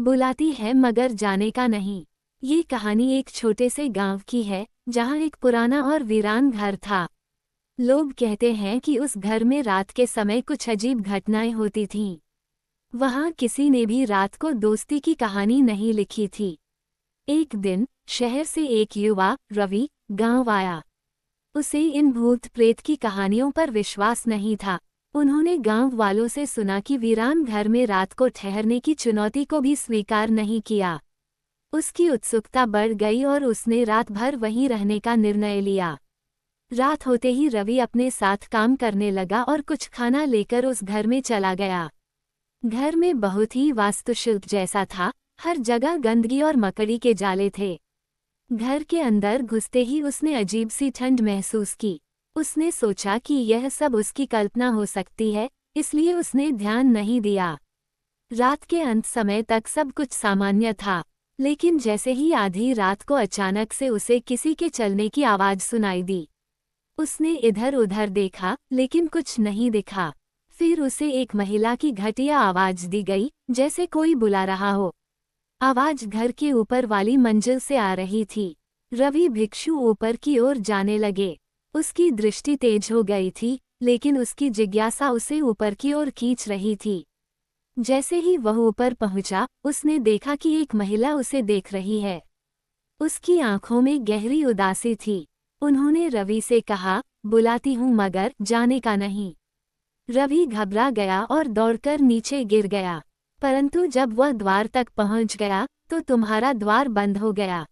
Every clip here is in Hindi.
बुलाती है मगर जाने का नहीं। ये कहानी एक छोटे से गांव की है जहां एक पुराना और वीरान घर था। लोग कहते हैं कि उस घर में रात के समय कुछ अजीब घटनाएं होती थीं। वहां किसी ने भी रात को दोस्ती की कहानी नहीं लिखी थी। एक दिन शहर से एक युवा रवि गांव आया। उसे इन भूत प्रेत की कहानियों पर विश्वास नहीं था। उन्होंने गांव वालों से सुना कि वीरान घर में रात को ठहरने की चुनौती को भी स्वीकार नहीं किया। उसकी उत्सुकता बढ़ गई और उसने रात भर वहीं रहने का निर्णय लिया। रात होते ही रवि अपने साथ काम करने लगा और कुछ खाना लेकर उस घर में चला गया। घर में बहुत ही वास्तुशिल्प जैसा था, हर जगह गंदगी और मकड़ी के जाले थे। घर के अंदर घुसते ही उसने अजीब सी ठंड महसूस की। उसने सोचा कि यह सब उसकी कल्पना हो सकती है, इसलिए उसने ध्यान नहीं दिया। रात के अंत समय तक सब कुछ सामान्य था, लेकिन जैसे ही आधी रात को अचानक से उसे किसी के चलने की आवाज सुनाई दी। उसने इधर उधर देखा लेकिन कुछ नहीं दिखा। फिर उसे एक महिला की घटिया आवाज दी गई, जैसे कोई बुला रहा हो। आवाज घर के ऊपर वाली मंजिल से आ रही थी। रवि भिक्षु ऊपर की ओर जाने लगे। उसकी दृष्टि तेज हो गई थी, लेकिन उसकी जिज्ञासा उसे ऊपर की ओर खींच रही थी। जैसे ही वह ऊपर पहुंचा, उसने देखा कि एक महिला उसे देख रही है। उसकी आंखों में गहरी उदासी थी। उन्होंने रवि से कहा, बुलाती हूं मगर जाने का नहीं। रवि घबरा गया और दौड़कर नीचे गिर गया, परंतु जब वह द्वार तक पहुंच गया तो तुम्हारा द्वार बंद हो गया।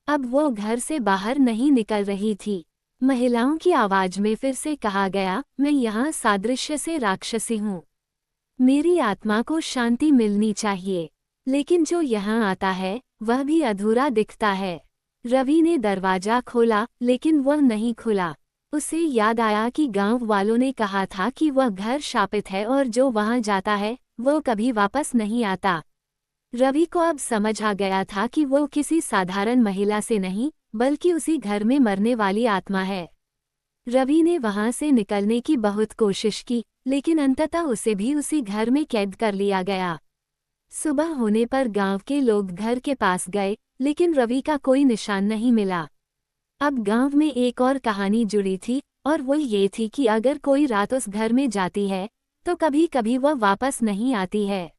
अब वो घर से बाहर नहीं निकल रही थी। महिलाओं की आवाज में फिर से कहा गया, मैं यहाँ सादृश्य से राक्षसी हूँ। मेरी आत्मा को शांति मिलनी चाहिए, लेकिन जो यहाँ आता है वह भी अधूरा दिखता है। रवि ने दरवाजा खोला लेकिन वह नहीं खुला। उसे याद आया कि गांव वालों ने कहा था कि वह घर शापित है और जो वहां जाता है वो कभी वापस नहीं आता। रवि को अब समझ आ गया था कि वो किसी साधारण महिला से नहीं, बल्कि उसी घर में मरने वाली आत्मा है। रवि ने वहां से निकलने की बहुत कोशिश की, लेकिन अंततः उसे भी उसी घर में कैद कर लिया गया। सुबह होने पर गांव के लोग घर के पास गए, लेकिन रवि का कोई निशान नहीं मिला। अब गांव में एक और कहानी जुड़ी थी, और वो ये थी कि अगर कोई रात उस घर में जाती है तो कभी कभी वह वापस नहीं आती है।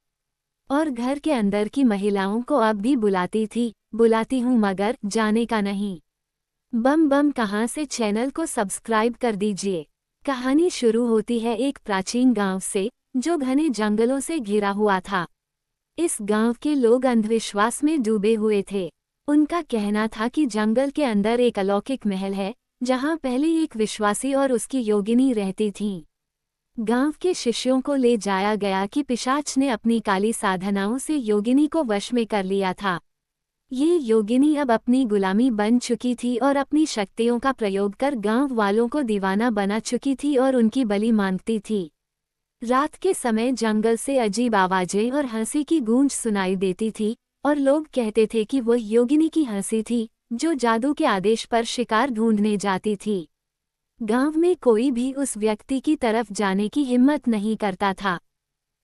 और घर के अंदर की महिलाओं को अब भी बुलाती थी, बुलाती हूँ मगर जाने का नहीं। बम बम कहाँ से चैनल को सब्सक्राइब कर दीजिए। कहानी शुरू होती है एक प्राचीन गांव से, जो घने जंगलों से घिरा हुआ था। इस गांव के लोग अंधविश्वास में डूबे हुए थे। उनका कहना था कि जंगल के अंदर एक अलौकिक महल है, जहां पहले एक विश्वासी और उसकी योगिनी रहती थीं। गांव के शिष्यों को ले जाया गया कि पिशाच ने अपनी काली साधनाओं से योगिनी को वश में कर लिया था। ये योगिनी अब अपनी गुलामी बन चुकी थी और अपनी शक्तियों का प्रयोग कर गांव वालों को दीवाना बना चुकी थी और उनकी बलि मांगती थी। रात के समय जंगल से अजीब आवाजें और हंसी की गूंज सुनाई देती थी, और लोग कहते थे कि वह योगिनी की हंसी थी, जो जादू के आदेश पर शिकार ढूंढने जाती थी। गांव में कोई भी उस व्यक्ति की तरफ जाने की हिम्मत नहीं करता था।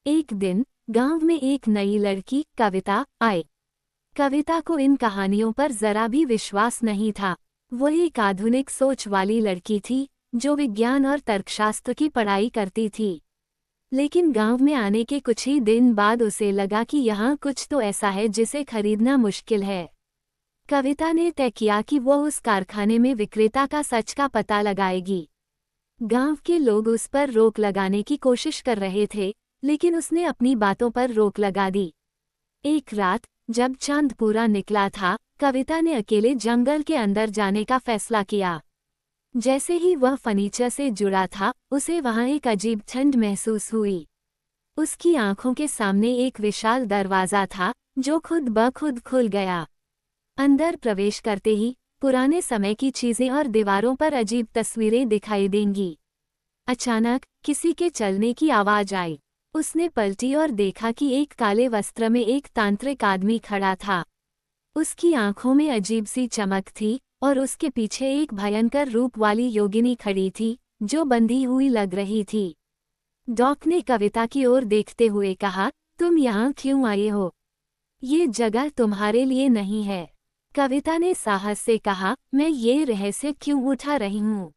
एक दिन गांव में एक नई लड़की कविता आई। कविता को इन कहानियों पर जरा भी विश्वास नहीं था। वह एक आधुनिक सोच वाली लड़की थी, जो विज्ञान और तर्कशास्त्र की पढ़ाई करती थी। लेकिन गांव में आने के कुछ ही दिन बाद उसे लगा कि यहाँ कुछ तो ऐसा है जिसे खरीदना मुश्किल है। कविता ने तय किया कि वह उस कारखाने में विक्रेता का सच का पता लगाएगी। गांव के लोग उस पर रोक लगाने की कोशिश कर रहे थे, लेकिन उसने अपनी बातों पर रोक लगा दी। एक रात जब चांद पूरा निकला था, कविता ने अकेले जंगल के अंदर जाने का फैसला किया। जैसे ही वह फर्नीचर से जुड़ा था, उसे वहां एक अजीब ठंड महसूस हुई। उसकी आंखों के सामने एक विशाल दरवाजा था, जो खुद ब खुद खुल गया। अंदर प्रवेश करते ही पुराने समय की चीजें और दीवारों पर अजीब तस्वीरें दिखाई देंगी। अचानक किसी के चलने की आवाज आई। उसने पलटी और देखा कि एक काले वस्त्र में एक तांत्रिक आदमी खड़ा था। उसकी आंखों में अजीब सी चमक थी, और उसके पीछे एक भयंकर रूप वाली योगिनी खड़ी थी, जो बंधी हुई लग रही थी। डॉक ने कविता की ओर देखते हुए कहा, तुम यहाँ क्यों आए हो? ये जगह तुम्हारे लिए नहीं है। कविता ने साहस से कहा, मैं ये रहस्य क्यों उठा रही हूँ?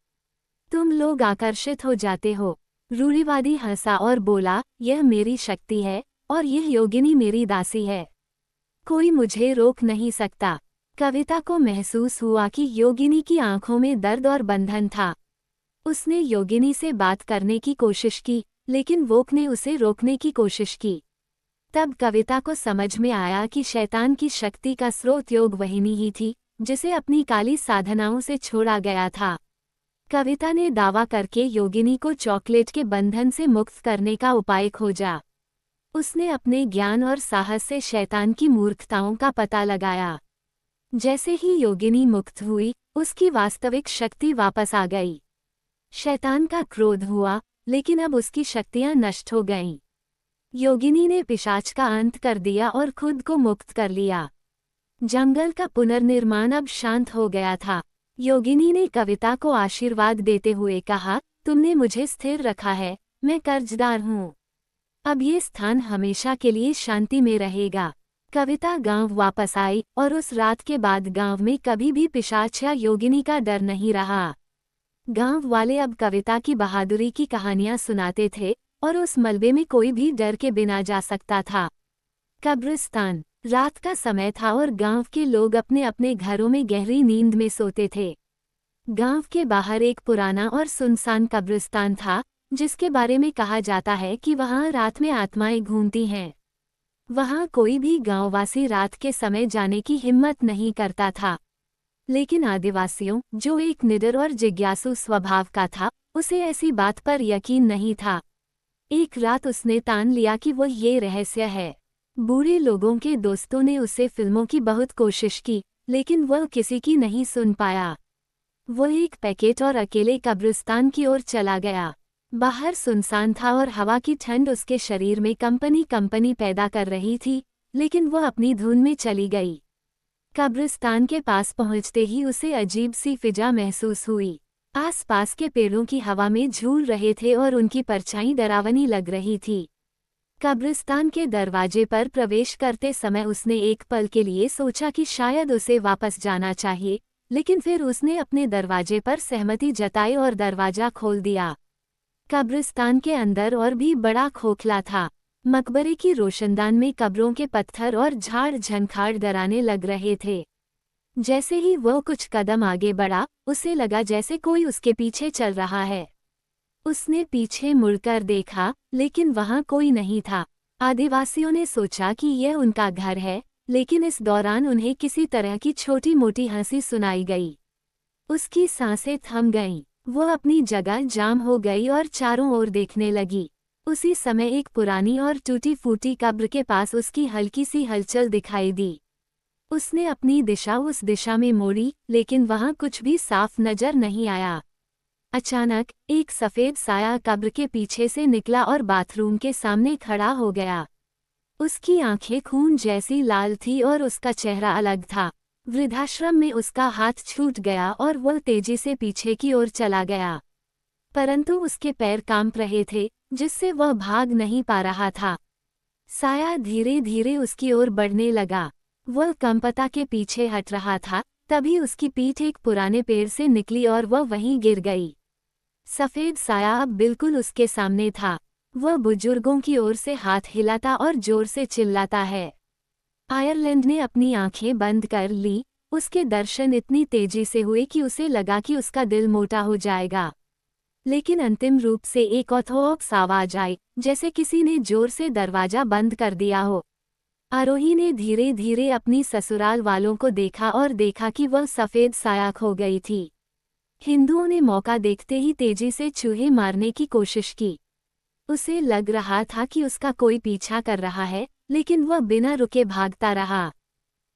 तुम लोग आकर्षित हो जाते हो। रूढ़िवादी हंसा और बोला, यह मेरी शक्ति है और यह योगिनी मेरी दासी है। कोई मुझे रोक नहीं सकता। कविता को महसूस हुआ कि योगिनी की आंखों में दर्द और बंधन था। उसने योगिनी से बात करने की कोशिश की, लेकिन वोक ने उसे रोकने की कोशिश की। तब कविता को समझ में आया कि शैतान की शक्ति का स्रोत योगवाहिनी ही थी, जिसे अपनी काली साधनाओं से छोड़ा गया था। कविता ने दावा करके योगिनी को चॉकलेट के बंधन से मुक्त करने का उपाय खोजा। उसने अपने ज्ञान और साहस से शैतान की मूर्खताओं का पता लगाया। जैसे ही योगिनी मुक्त हुई, उसकी वास्तविक शक्ति वापस आ गई। शैतान का क्रोध हुआ, लेकिन अब उसकी शक्तियां नष्ट हो गईं। योगिनी ने पिशाच का अंत कर दिया और खुद को मुक्त कर लिया। जंगल का पुनर्निर्माण अब शांत हो गया था। योगिनी ने कविता को आशीर्वाद देते हुए कहा, तुमने मुझे स्थिर रखा है, मैं कर्जदार हूँ। अब ये स्थान हमेशा के लिए शांति में रहेगा। कविता गांव वापस आई और उस रात के बाद गांव में कभी भी पिशाच या योगिनी का डर नहीं रहा। गांव वाले अब कविता की बहादुरी की कहानियां सुनाते थे और उस मलबे में कोई भी डर के बिना जा सकता था। कब्रिस्तान। रात का समय था और गांव के लोग अपने अपने घरों में गहरी नींद में सोते थे। गांव के बाहर एक पुराना और सुनसान कब्रिस्तान था, जिसके बारे में कहा जाता है कि वहां रात में आत्माएं घूमती हैं। वहां कोई भी गांववासी रात के समय जाने की हिम्मत नहीं करता था। लेकिन आदिवासियों, जो एक निडर और जिज्ञासु स्वभाव का था, उसे ऐसी बात पर यकीन नहीं था। एक रात उसने ठान लिया कि वो ये रहस्य है। बूढ़े लोगों के दोस्तों ने उसे फिल्मों की बहुत कोशिश की, लेकिन वह किसी की नहीं सुन पाया। वो एक पैकेट और अकेले कब्रिस्तान की ओर चला गया। बाहर सुनसान था और हवा की ठंड उसके शरीर में कंपनी पैदा कर रही थी, लेकिन वह अपनी धुन में चली गई। कब्रिस्तान के पास पहुंचते ही उसे अजीब सी फिजा महसूस हुई। आसपास के पेड़ों की हवा में झूल रहे थे और उनकी परछाई डरावनी लग रही थी। कब्रिस्तान के दरवाजे पर प्रवेश करते समय उसने एक पल के लिए सोचा कि शायद उसे वापस जाना चाहिए, लेकिन फिर उसने अपने दरवाजे पर सहमति जताई और दरवाजा खोल दिया। कब्रिस्तान के अंदर और भी बड़ा खोखला था। मकबरे की रोशनदान में कब्रों के पत्थर और झाड़ झंखाड़ डराने लग रहे थे। जैसे ही वह कुछ कदम आगे बढ़ा, उसे लगा जैसे कोई उसके पीछे चल रहा है। उसने पीछे मुड़कर देखा, लेकिन वहां कोई नहीं था। आदिवासियों ने सोचा कि यह उनका घर है, लेकिन इस दौरान उन्हें किसी तरह की छोटी मोटी हंसी सुनाई गई। उसकी सांसें थम गईं। वो अपनी जगह जाम हो गई और चारों ओर देखने लगी। उसी समय एक पुरानी और टूटी फूटी कब्र के पास उसकी हल्की सी हलचल दिखाई दी। उसने अपनी दिशा उस दिशा में मोड़ी, लेकिन वहां कुछ भी साफ नजर नहीं आया। अचानक एक सफेद साया कब्र के पीछे से निकला और बाथरूम के सामने खड़ा हो गया। उसकी आंखें खून जैसी लाल थी और उसका चेहरा अलग था। वृद्धाश्रम में उसका हाथ छूट गया और वह तेजी से पीछे की ओर चला गया, परंतु उसके पैर कांप रहे थे, जिससे वह भाग नहीं पा रहा था। साया धीरे धीरे उसकी ओर बढ़ने लगा। वह कंपता के पीछे हट रहा था, तभी उसकी पीठ एक पुराने पेड़ से निकली और वह वहीं गिर गई। सफेद साया अब बिल्कुल उसके सामने था। वह बुजुर्गों की ओर से हाथ हिलाता और जोर से चिल्लाता है। आयरलैंड ने अपनी आंखें बंद कर ली। उसके दर्शन इतनी तेजी से हुए कि उसे लगा कि उसका दिल मोटा हो जाएगा। लेकिन अंतिम रूप से एक ऑथोक्स आवाज आई, जैसे किसी ने जोर से दरवाजा बंद कर दिया हो। आरोही ने धीरे धीरे अपनी ससुराल वालों को देखा और देखा कि वह सफेद साया खो गई थी। हिंदुओं ने मौका देखते ही तेजी से चूहे मारने की कोशिश की। उसे लग रहा था कि उसका कोई पीछा कर रहा है, लेकिन वह बिना रुके भागता रहा।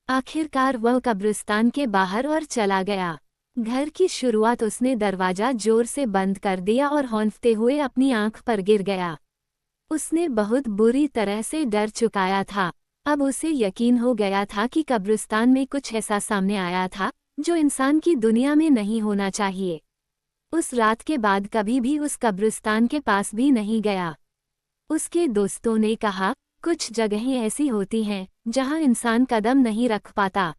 आखिरकार वह कब्रिस्तान के बाहर और चला गया। घर की शुरुआत उसने दरवाजा जोर से बंद कर दिया और हौंफते हुए अपनी आंख पर गिर गया। उसने बहुत बुरी तरह से डर चुकाया था। अब उसे यकीन हो गया था कि कब्रिस्तान में कुछ ऐसा सामने आया था जो इंसान की दुनिया में नहीं होना चाहिए। उस रात के बाद कभी भी उस कब्रिस्तान के पास भी नहीं गया। उसके दोस्तों ने कहा, कुछ जगहें ऐसी होती हैं जहां इंसान कदम नहीं रख पाता।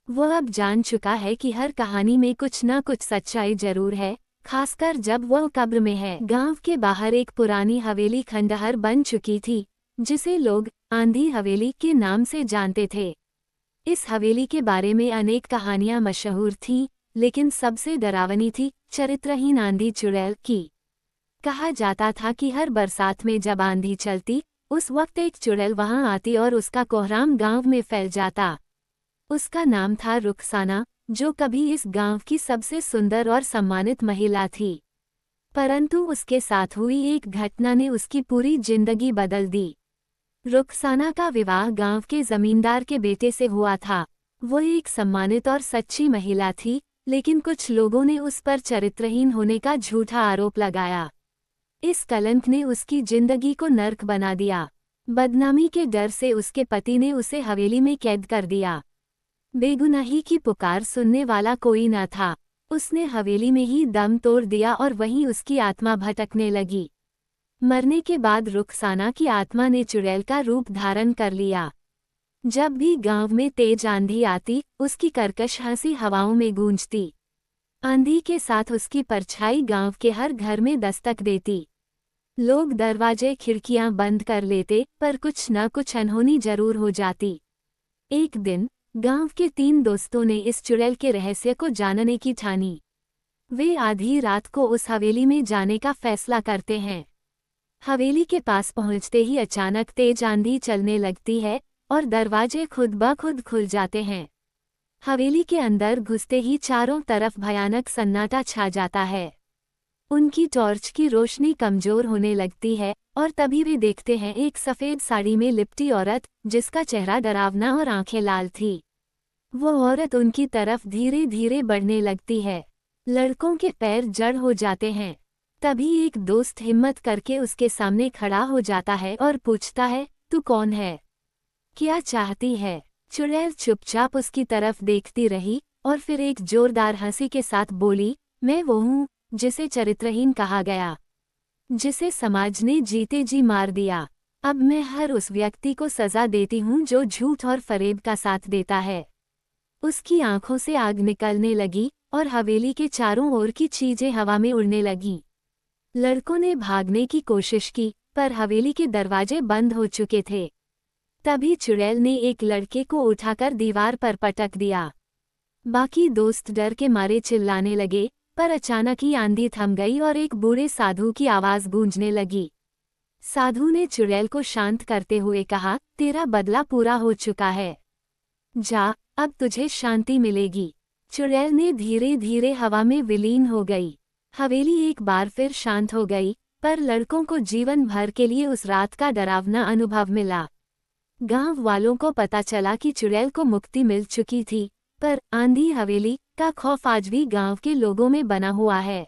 वो अब जान चुका है कि हर कहानी में कुछ न कुछ सच्चाई जरूर है, खासकर जब वह कब्र में है। गांव के बाहर एक पुरानी हवेली खंडहर बन चुकी थी, जिसे लोग आंधी हवेली के नाम से जानते थे। इस हवेली के बारे में अनेक कहानियां मशहूर थीं, लेकिन सबसे डरावनी थी चरित्रहीन आंधी चुड़ैल की। कहा जाता था कि हर बरसात में जब आंधी चलती, उस वक्त एक चुड़ैल वहां आती और उसका कोहराम गांव में फैल जाता। उसका नाम था रुखसाना, जो कभी इस गांव की सबसे सुंदर और सम्मानित महिला थी। परंतु उसके साथ हुई एक घटना ने उसकी पूरी जिंदगी बदल दी। रुखसाना का विवाह गांव के जमींदार के बेटे से हुआ था। वो एक सम्मानित और सच्ची महिला थी, लेकिन कुछ लोगों ने उस पर चरित्रहीन होने का झूठा आरोप लगाया। इस कलंक ने उसकी जिंदगी को नर्क बना दिया। बदनामी के डर से उसके पति ने उसे हवेली में कैद कर दिया। बेगुनाही की पुकार सुनने वाला कोई न था। उसने हवेली में ही दम तोड़ दिया और वहीं उसकी आत्मा भटकने लगी। मरने के बाद रुखसाना की आत्मा ने चुड़ैल का रूप धारण कर लिया। जब भी गांव में तेज आंधी आती, उसकी कर्कश हंसी हवाओं में गूंजती। आंधी के साथ उसकी परछाई गांव के हर घर में दस्तक देती। लोग दरवाजे खिड़कियां बंद कर लेते, पर कुछ न कुछ अनहोनी जरूर हो जाती। एक दिन गांव के 3 दोस्तों ने इस चुड़ैल के रहस्य को जानने की ठानी। वे आधी रात को उस हवेली में जाने का फैसला करते हैं। हवेली के पास पहुंचते ही अचानक तेज आंधी चलने लगती है और दरवाजे खुद ब खुद खुल जाते हैं। हवेली के अंदर घुसते ही चारों तरफ भयानक सन्नाटा छा जाता है। उनकी टॉर्च की रोशनी कमजोर होने लगती है और तभी वे देखते हैं एक सफ़ेद साड़ी में लिपटी औरत, जिसका चेहरा डरावना और आंखें लाल थी। वो औरत उनकी तरफ धीरे धीरे बढ़ने लगती है। लड़कों के पैर जड़ हो जाते हैं। तभी एक दोस्त हिम्मत करके उसके सामने खड़ा हो जाता है और पूछता है, तू कौन है? क्या चाहती है? चुड़ैल चुपचाप उसकी तरफ देखती रही और फिर एक जोरदार हंसी के साथ बोली, मैं वो हूँ जिसे चरित्रहीन कहा गया, जिसे समाज ने जीते जी मार दिया। अब मैं हर उस व्यक्ति को सजा देती हूँ जो झूठ और फरेब का साथ देता है। उसकी आंखों से आग निकलने लगी और हवेली के चारों ओर की चीजें हवा में उड़ने लगीं। लड़कों ने भागने की कोशिश की, पर हवेली के दरवाजे बंद हो चुके थे। तभी चुड़ैल ने एक लड़के को उठाकर दीवार पर पटक दिया। बाकी दोस्त डर के मारे चिल्लाने लगे, पर अचानक ही आंधी थम गई और एक बूढ़े साधु की आवाज गूंजने लगी। साधु ने चुड़ैल को शांत करते हुए कहा, तेरा बदला पूरा हो चुका है। जा, अब तुझे शांति मिलेगी। चुड़ैल ने धीरे धीरे हवा में विलीन हो गई। हवेली एक बार फिर शांत हो गई, पर लड़कों को जीवन भर के लिए उस रात का डरावना अनुभव मिला। गांव वालों को पता चला कि चुड़ैल को मुक्ति मिल चुकी थी, पर आंधी हवेली का खौफ आज भी गांव के लोगों में बना हुआ है।